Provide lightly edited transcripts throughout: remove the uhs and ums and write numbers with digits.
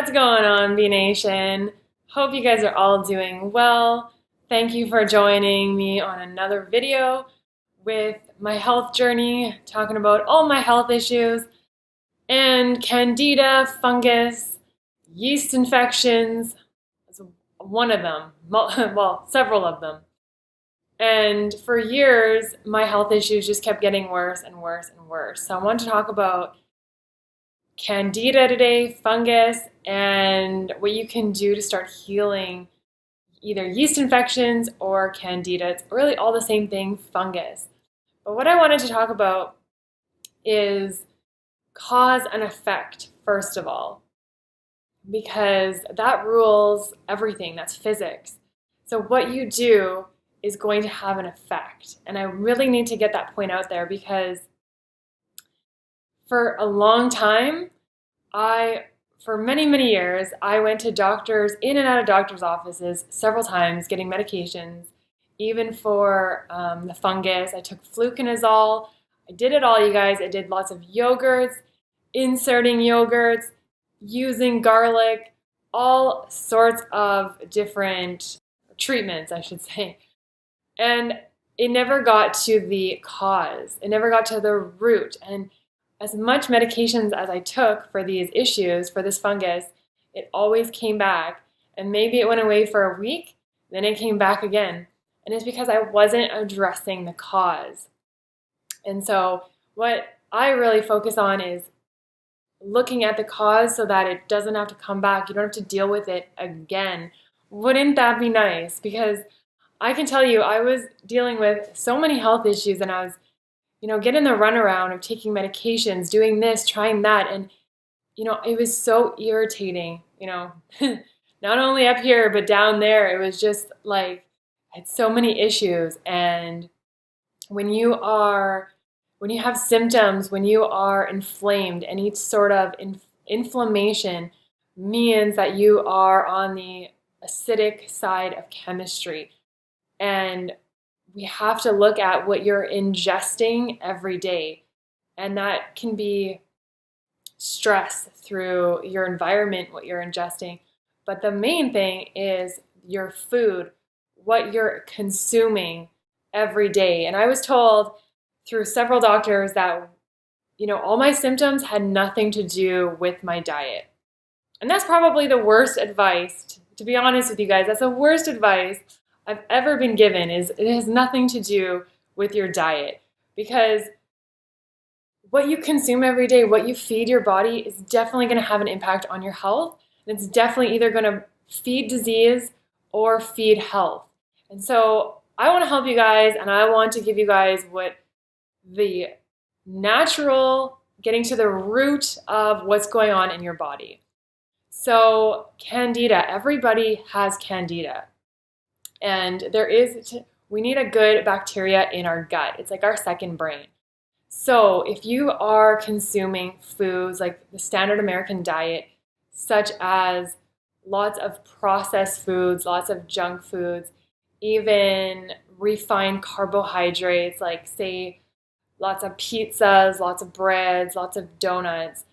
What's going on, B Nation? Hope you guys are all doing well. Thank you for joining me on another video with my health journey, talking about all my health issues and Candida, fungus, yeast infections. That's one of them, well, several of them. And for years, my health issues just kept getting worse and worse and worse. So I want to talk about Candida today, fungus, and what you can do to start healing either yeast infections or Candida. It's really all the same thing, fungus. But what I wanted to talk about is cause and effect, first of all, because that rules everything. That's physics. So what you do is going to have an effect. And I really need to get that point out there because for a long time, for many, many years, I went to doctors, in and out of doctors' offices several times, getting medications, even for the fungus. I took fluconazole. I did it all, you guys. I did lots of yogurts, inserting yogurts, using garlic, all sorts of different treatments, I should say. And it never got to the cause. It never got to the root. And as much medications as I took for these issues, for this fungus, it always came back. And maybe it went away for a week, then it came back again. And it's because I wasn't addressing the cause. And so what I really focus on is looking at the cause so that it doesn't have to come back. You don't have to deal with it again. Wouldn't that be nice? Because I can tell you, I was dealing with so many health issues and I was getting the runaround of taking medications, doing this, trying that. And, it was so irritating, not only up here, but down there. It was just like, I had so many issues. And when you have symptoms, when you are inflamed, any sort of inflammation means that you are on the acidic side of chemistry. And we have to look at what you're ingesting every day. And that can be stress through your environment, what you're ingesting. But the main thing is your food, what you're consuming every day. And I was told through several doctors that, all my symptoms had nothing to do with my diet. And that's probably the worst advice, to be honest with you guys. That's the worst advice I've ever been given. Is it has nothing to do with your diet, because what you consume every day, what you feed your body is definitely going to have an impact on your health. And it's definitely either going to feed disease or feed health. And so I want to help you guys, and I want to give you guys what the natural, getting to the root of what's going on in your body. So Candida, everybody has Candida. And we need a good bacteria in our gut. It's like our second brain. So if you are consuming foods like the standard American diet, such as lots of processed foods, lots of junk foods, even refined carbohydrates, like say lots of pizzas, lots of breads, lots of donuts,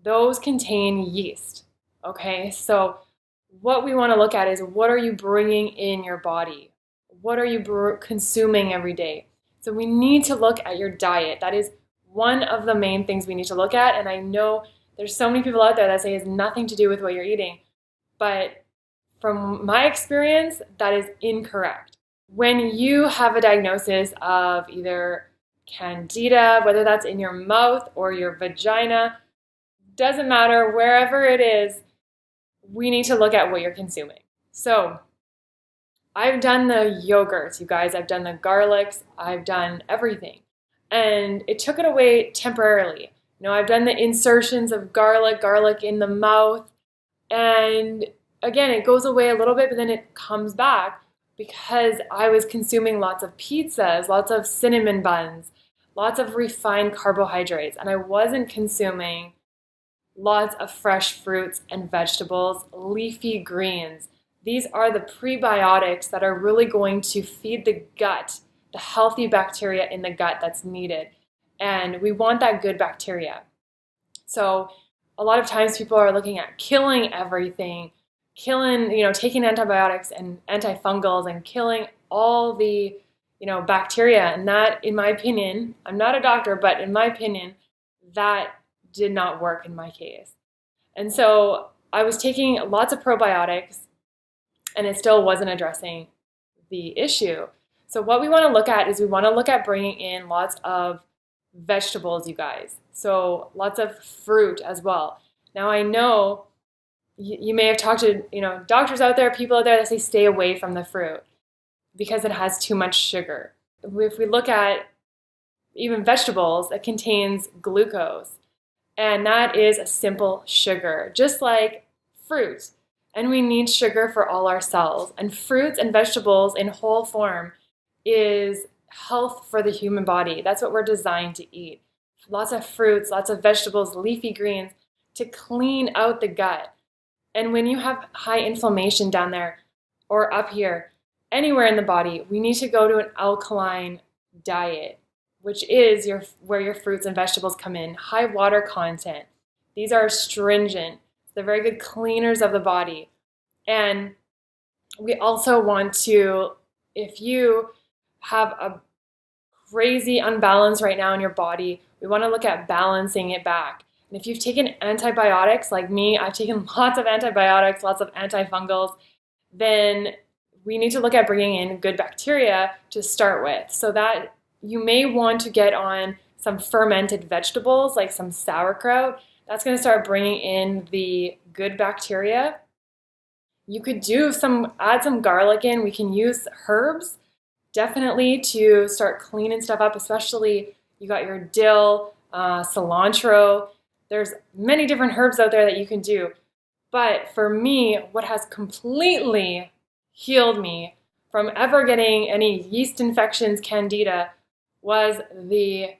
those contain yeast. Okay, so what we want to look at is, what are you bringing in your body? What are you consuming every day? So we need to look at your diet. That is one of the main things we need to look at. And I know there's so many people out there that say it has nothing to do with what you're eating. But from my experience, that is incorrect. When you have a diagnosis of either Candida, whether that's in your mouth or your vagina, doesn't matter, wherever it is, we need to look at what you're consuming. So I've done the yogurts, you guys. I've done the garlics. I've done everything. And it took it away temporarily. I've done the insertions of garlic in the mouth. And again, it goes away a little bit, but then it comes back because I was consuming lots of pizzas, lots of cinnamon buns, lots of refined carbohydrates. And I wasn't consuming lots of fresh fruits and vegetables, leafy greens. These are the prebiotics that are really going to feed the gut, the healthy bacteria in the gut that's needed. And we want that good bacteria. So a lot of times people are looking at killing everything, taking antibiotics and antifungals and killing all the, bacteria. And that, in my opinion, I'm not a doctor, but in my opinion, that did not work in my case. And so I was taking lots of probiotics and it still wasn't addressing the issue. So what we want to look at is we want to look at bringing in lots of vegetables, you guys. So lots of fruit as well. Now I know you may have talked to, doctors out there, people out there that say stay away from the fruit because it has too much sugar. If we look at even vegetables, it contains glucose, and that is a simple sugar, just like fruit. And we need sugar for all our cells. And fruits and vegetables in whole form is health for the human body. That's what we're designed to eat. Lots of fruits, lots of vegetables, leafy greens to clean out the gut. And when you have high inflammation down there or up here, anywhere in the body, we need to go to an alkaline diet, which is where your fruits and vegetables come in. High water content. These are astringent. They're very good cleaners of the body. And we also want to, if you have a crazy unbalance right now in your body, we want to look at balancing it back. And if you've taken antibiotics, like me, I've taken lots of antibiotics, lots of antifungals, then we need to look at bringing in good bacteria to start with. So that you may want to get on some fermented vegetables, like some sauerkraut. That's going to start bringing in the good bacteria. You could add some garlic in. We can use herbs definitely to start cleaning stuff up, especially you got your dill, cilantro. There's many different herbs out there that you can do. But for me, what has completely healed me from ever getting any yeast infections, Candida, was the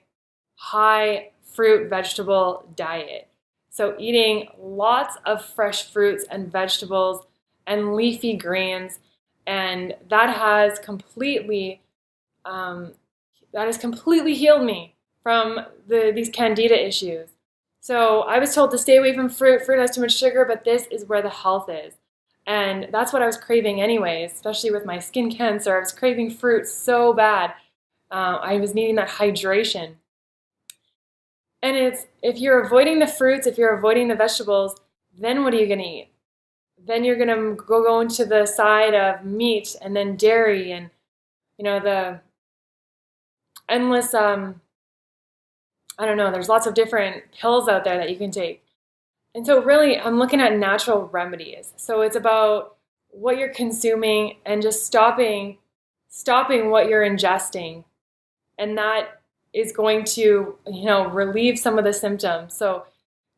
high fruit vegetable diet. So eating lots of fresh fruits and vegetables and leafy greens, and that has completely healed me from these Candida issues. So I was told to stay away from fruit. Fruit has too much sugar, but this is where the health is. And that's what I was craving anyways, especially with my skin cancer. I was craving fruit so bad. I was needing that hydration. And if you're avoiding the fruits, if you're avoiding the vegetables, then what are you going to eat? Then you're going to go into the side of meat and then dairy and, the endless, there's lots of different pills out there that you can take. And so really, I'm looking at natural remedies. So it's about what you're consuming and just stopping what you're ingesting. And that is going to, relieve some of the symptoms. So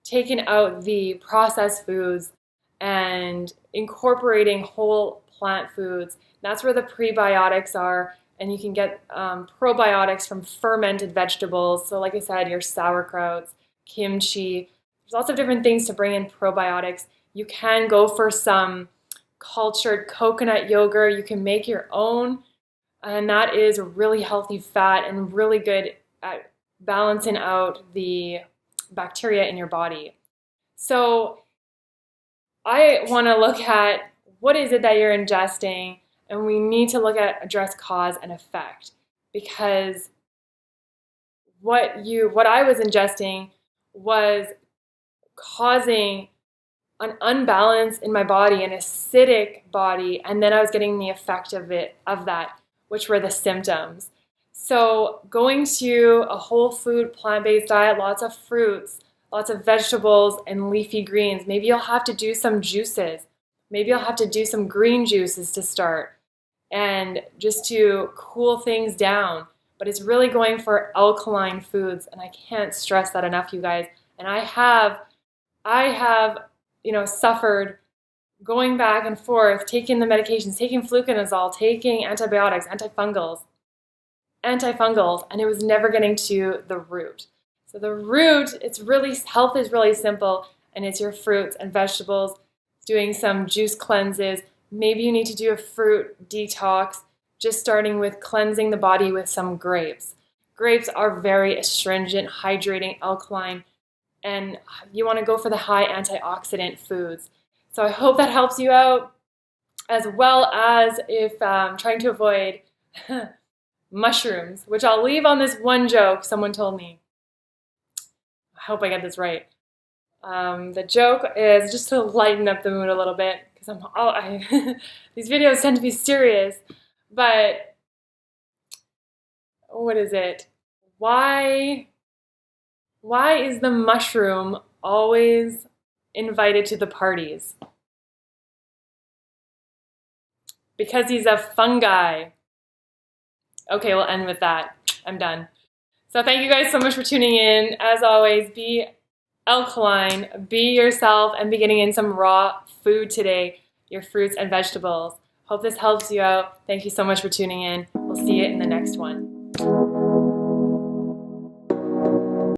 taking out the processed foods and incorporating whole plant foods. That's where the prebiotics are. And you can get probiotics from fermented vegetables. So like I said, your sauerkrauts, kimchi. There's lots of different things to bring in probiotics. You can go for some cultured coconut yogurt. You can make your own. And that is really healthy fat and really good at balancing out the bacteria in your body. So I want to look at what is it that you're ingesting, and we need to look at address cause and effect, because what I was ingesting was causing an unbalance in my body, an acidic body, and then I was getting the effect of that, which were the symptoms. So going to a whole food, plant-based diet, lots of fruits, lots of vegetables and leafy greens. Maybe you'll have to do some juices. Maybe you'll have to do some green juices to start and just to cool things down. But it's really going for alkaline foods, and I can't stress that enough, you guys. And I have suffered going back and forth, taking the medications, taking fluconazole, taking antibiotics, antifungals, and it was never getting to the root. So the root, health is really simple, and it's your fruits and vegetables, doing some juice cleanses. Maybe you need to do a fruit detox, just starting with cleansing the body with some grapes. Grapes are very astringent, hydrating, alkaline, and you want to go for the high antioxidant foods. So I hope that helps you out, as well as if trying to avoid mushrooms, which I'll leave on this one joke someone told me. I hope I get this right. The joke is just to lighten up the mood a little bit, because these videos tend to be serious, but what is it? Why is the mushroom always invited to the parties? Because he's a fungi. Okay, we'll end with that. I'm done. So thank you guys so much for tuning in. As always, be alkaline, be yourself, and be getting in some raw food today, your fruits and vegetables. Hope this helps you out. Thank you so much for tuning in. We'll see you in the next one.